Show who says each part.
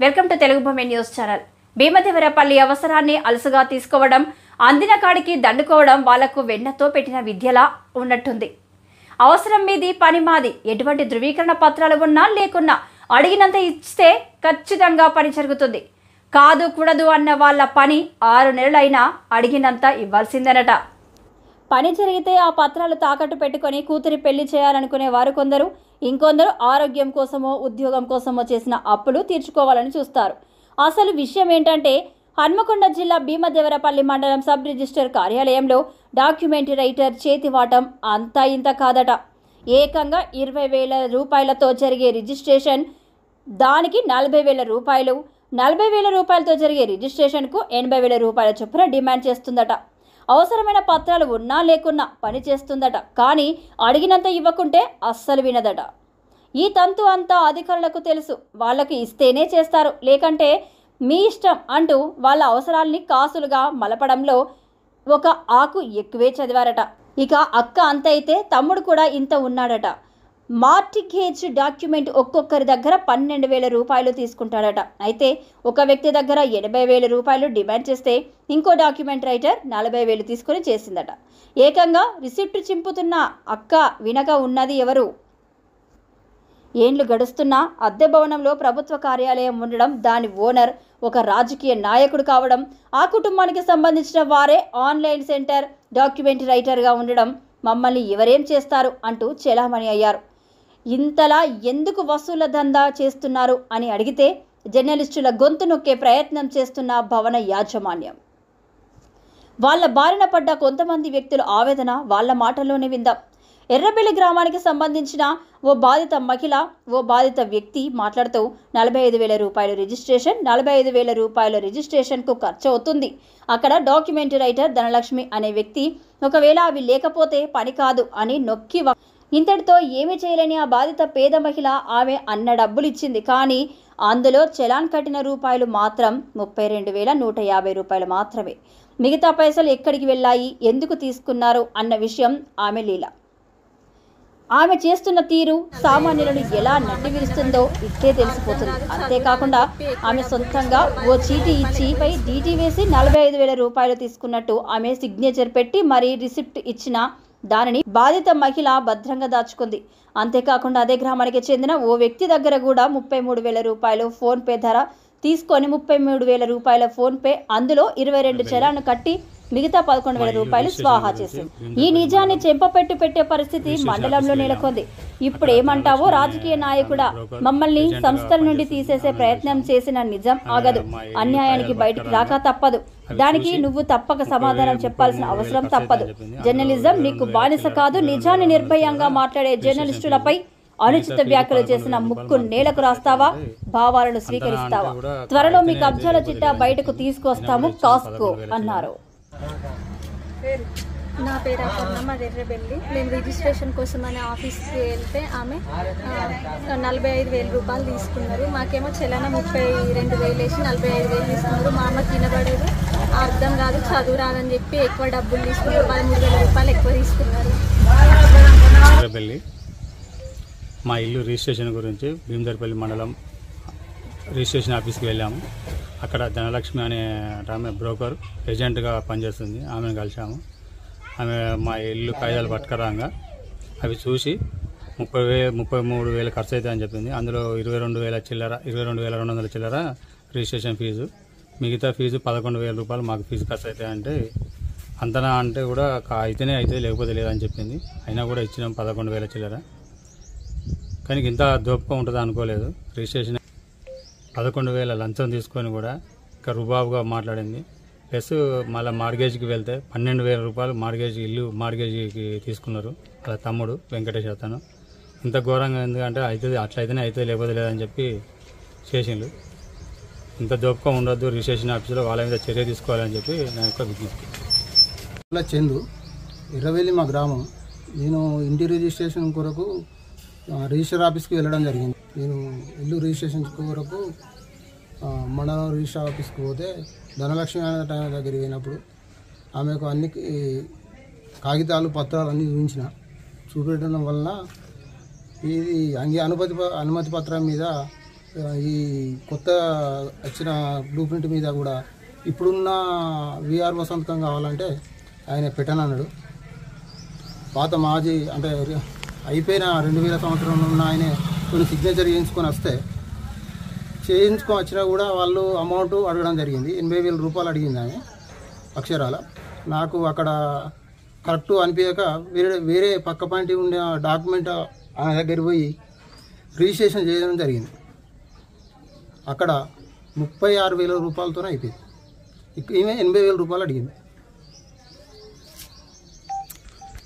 Speaker 1: Welcome to Telugu భూమి news channel. Bheemadevarapalli అవసరాన్ని అలసుగా తీసుకోవడం, అందిన కాడికి దండుకోవడం వాళ్లకు వెన్నతో పెట్టిన విద్యలా ఉన్నట్టుంది. అవసరం మీది, పని మాది, ఎటువంటి ధృవీకరణ పత్రాలు ఉన్నా లేకున్నా అడిగినంత ఇస్తే ఖచ్చితంగా పని జరుగుతుంది. కాదు కూడదు అన్న వాళ్ళ పని 6 నెలలైనా అడిగినంత ఇవ్వాల్సిందేనట. పని జరిగితే ఆ పత్రాలు తాకట్టు పెట్టుకొని కూతురి పెళ్లి చేయాలనుకునే వారు కొందరు, ఇంకొందరు ఆరోగ్యం కోసమో ఉద్యోగం కోసమో చేసిన అప్పులు తీర్చుకోవాలని చూస్తారు. అసలు విషయం ఏంటంటే, హన్మకొండ జిల్లా భీమదేవరపల్లి మండలం సబ్ రిజిస్టర్ కార్యాలయంలో డాక్యుమెంటరీ రైటర్ చేతివాటం అంతా ఇంత కాదట. ఏకంగా 20,000 రూపాయలతో జరిగే రిజిస్ట్రేషన్, దానికి 40,000 రూపాయలు, 40,000 రూపాయలతో జరిగే రిజిస్ట్రేషన్కు 80,000 రూపాయల చొప్పున డిమాండ్ చేస్తుందట. అవసరమైన పత్రాలు ఉన్నా లేకున్నా పని చేస్తుందట. కానీ అడిగినంత ఇవ్వకుంటే అస్సలు వినదట. ఈ తంతు అంతా అధికారులకు తెలుసు. వాళ్ళకి ఇస్తేనే చేస్తారు, లేకంటే మీ ఇష్టం అంటూ వాళ్ళ అవసరాల్ని కాసులుగా మలపడంలో ఒక ఆకు ఎక్కువే చదివారట. ఇక అక్క అంత అయితే తమ్ముడు కూడా ఇంత ఉన్నాడట. మార్టిగేజ్ డాక్యుమెంట్ ఒక్కొక్కరి దగ్గర 12,000 రూపాయలు తీసుకుంటాడట. అయితే ఒక వ్యక్తి దగ్గర 80,000 రూపాయలు డిమాండ్ చేస్తే ఇంకో డాక్యుమెంట్ రైటర్ 40,000 తీసుకుని చేసిందట. ఏకంగా రిసిప్ట్ చింపుతున్న అక్క వినగా ఉన్నది ఎవరు? ఏండ్లు గడుస్తున్నా అద్దె భవనంలో ప్రభుత్వ కార్యాలయం ఉండడం, దాని ఓనర్ ఒక రాజకీయ నాయకుడు కావడం, ఆ కుటుంబానికి సంబంధించిన వారే ఆన్లైన్ సెంటర్ డాక్యుమెంటరీ రైటర్గా ఉండడం, మమ్మల్ని ఎవరేం చేస్తారు అంటూ చెలామణి అయ్యారు. ఇంతలా ఎందుకు వసూళ్ల దందా చేస్తున్నారు అని అడిగితే జర్నలిస్టుల గొంతు నొక్కే ప్రయత్నం చేస్తున్న భవన యాజమాన్యం. వాళ్ళ బారిన పడ్డ కొంతమంది వ్యక్తుల ఆవేదన వాళ్ళ మాటల్లోనే విందాం. ఎర్రబెల్లి గ్రామానికి సంబంధించిన ఓ బాధిత మహిళ, ఓ బాధిత వ్యక్తి మాట్లాడుతూ 45,000 రూపాయలు రిజిస్ట్రేషన్, 45,000 రూపాయల రిజిస్ట్రేషన్కు ఖర్చు అవుతుంది. అక్కడ డాక్యుమెంటరీ రైటర్ ధనలక్ష్మి అనే వ్యక్తి ఒకవేళ అవి లేకపోతే పని కాదు అని నొక్కి, ఇంతటితో ఏమీ చేయలేని ఆ బాధిత పేద మహిళ ఆమె అన్న డబ్బులు ఇచ్చింది. కానీ అందులో చలాన్ కట్టిన రూపాయలు మాత్రం 32,150 రూపాయలు మాత్రమే. మిగతా పైసలు ఎక్కడికి వెళ్ళాయి, ఎందుకు తీసుకున్నారు అన్న విషయం ఆమె లీల. ఆమె చేస్తున్న తీరు సామాన్యులను ఎలా నడ్డి విరుస్తుందో ఇట్టే తెలిసిపోతుంది. అంతేకాకుండా ఆమె సొంతంగా ఓ చీటీ ఇచ్చి పై డీటీ వేసి 45,000 రూపాయలు తీసుకున్నట్టు ఆమె సిగ్నేచర్ పెట్టి మరీ రిసిప్ట్ ఇచ్చిన దానిని బాధిత మహిళ భద్రంగా దాచుకుంది. అంతేకాకుండా అదే గ్రామానికి చెందిన ఓ వ్యక్తి దగ్గర కూడా 33,000 రూపాయలు ఫోన్పే ధర తీసుకొని 33,000 రూపాయల ఫోన్పే, అందులో 22 చలాన్లు కట్టి మిగతా 11,000 రూపాయలు స్వాహా చేసింది. ఈ నిజాన్ని చెంపపెట్టు పెట్టే పరిస్థితి మండలంలో నెలకొంది. ఇప్పుడు ఏమంటావో రాజకీయ నాయకుడా, మమ్మల్ని సంస్థల నుండి తీసేసే ప్రయత్నం చేసిన నిజం ఆగదు. అన్యాయానికి బయటికి రాక తప్పదు. దానికి నువ్వు తప్పక సమాధానం చెప్పాల్సిన అవసరం తప్పదు. జర్నలిజం నీకు బానిస కాదు. నిజాన్ని నిర్భయంగా మాట్లాడే జర్నలిస్టులపై అనుచిత వ్యాఖ్యలు చేసిన ముక్కు నేలకు రాస్తావా, భావాలను స్వీకరిస్తావా? త్వరలో మీ కబ్జాల చిట్టా బయటకు తీసుకొస్తాము, కాస్కో అన్నారు.
Speaker 2: నా పేరు అపర్ణ, మాది ఎర్రబెల్లి. నేను రిజిస్ట్రేషన్ కోసం అనే ఆఫీస్కి వెళ్తే ఆమె 45,000 రూపాయలు తీసుకున్నారు. మాకేమో చలన 32,000 వేసి 45,000 తీసుకున్నారు. మా అమ్మకి వినబడేది, అర్థం కాదు, చదువు రాదని చెప్పి ఎక్కువ డబ్బులు తీసుకున్నారు. 13,000 రూపాయలు ఎక్కువ తీసుకున్నారు.
Speaker 3: ఎర్రబెల్లి మా ఇల్లు రిజిస్ట్రేషన్ గురించి భీమదేవరపల్లి మండలం రిజిస్ట్రేషన్ ఆఫీస్కి వెళ్ళాము. అక్కడ ధనలక్ష్మి అనే ఆమె బ్రోకర్ ఏజెంట్గా పనిచేస్తుంది. ఆమెను కలిసాము. ఆమె మా ఇల్లు కాగితాలు పట్టుకరాగా అవి చూసి 33,000 ఖర్చు అవుతాయి అని చెప్పింది. అందులో 22,000 చిల్లర, 22,200 చిల్లర రిజిస్ట్రేషన్ ఫీజు, మిగతా ఫీజు 11,000 రూపాయలు మాకు ఫీజు ఖర్చు అవుతాయి అంటే, అంతనా అంటే కూడా అయితేనే అయితే లేకపోతే లేదని చెప్పింది. అయినా కూడా ఇచ్చినాం 11,000 చిల్లర. కానీ ఇంత దోపుగా ఉంటుందా అనుకోలేదు. రిజిస్ట్రేషన్ 11,000 లంచం తీసుకొని కూడా ఇంకా రుబాబుగా మాట్లాడింది. ప్లస్ మళ్ళీ మార్గేజ్కి వెళ్తే 12,000 రూపాయలు మార్గేజ్, ఇల్లు మార్గేజ్కి తీసుకున్నారు. అలా తమ్ముడు వెంకటేష్ అతను. ఇంత ఘోరంగా ఎందుకంటే అవుతుంది, అట్లయితేనే అయితే లేకపోతే లేదని చెప్పి చేసిండు. ఇంత దోపుగా ఉండొద్దు, రిజిస్ట్రేషన్ ఆఫీసులో వాళ్ళ మీద చర్య తీసుకోవాలని చెప్పి నా యొక్క విజ్ఞప్తి.
Speaker 4: చందు, ఎర్రబెల్లి మా గ్రామం. నేను ఇంటి రిజిస్ట్రేషన్ కొరకు రిజిస్టర్ ఆఫీస్కి వెళ్ళడం జరిగింది. నేను ఇల్లు రిజిస్ట్రేషన్ కొరకు మండలం రిజిస్టర్ ఆఫీస్కి పోతే ధనలక్ష్మి అనే టైం దగ్గరికి పోయినప్పుడు ఆమెకు అన్ని కాగితాలు పత్రాలు అన్నీ చూపించడం వలన ఇది అనుమతి పత్రం మీద ఈ కొత్త వచ్చిన బ్లూ ప్రింట్ మీద కూడా ఇప్పుడున్న విఆర్ఓ సంతకం కావాలంటే ఆయన పెట్టనన్నాడు. పాత మాజీ అంటే అయిపోయిన 2000 సంవత్సరంలో ఉన్న ఆయన కొన్ని సిగ్నేచర్ చేయించుకొని వచ్చినా కూడా వాళ్ళు అమౌంట్ అడగడం జరిగింది. 80,000 రూపాయలు అడిగింది ఆమె అక్షరాల. నాకు అక్కడ కరెక్ట్ అనిపించక వేరే పక్క పాయింట్ ఉండే డాక్యుమెంట్ ఆమె దగ్గర పోయి రిజిస్ట్రేషన్ చేయడం జరిగింది. అక్కడ 36,000 రూపాయలతోనే అయిపోయింది. ఈమె 80,000 రూపాయలు అడిగింది.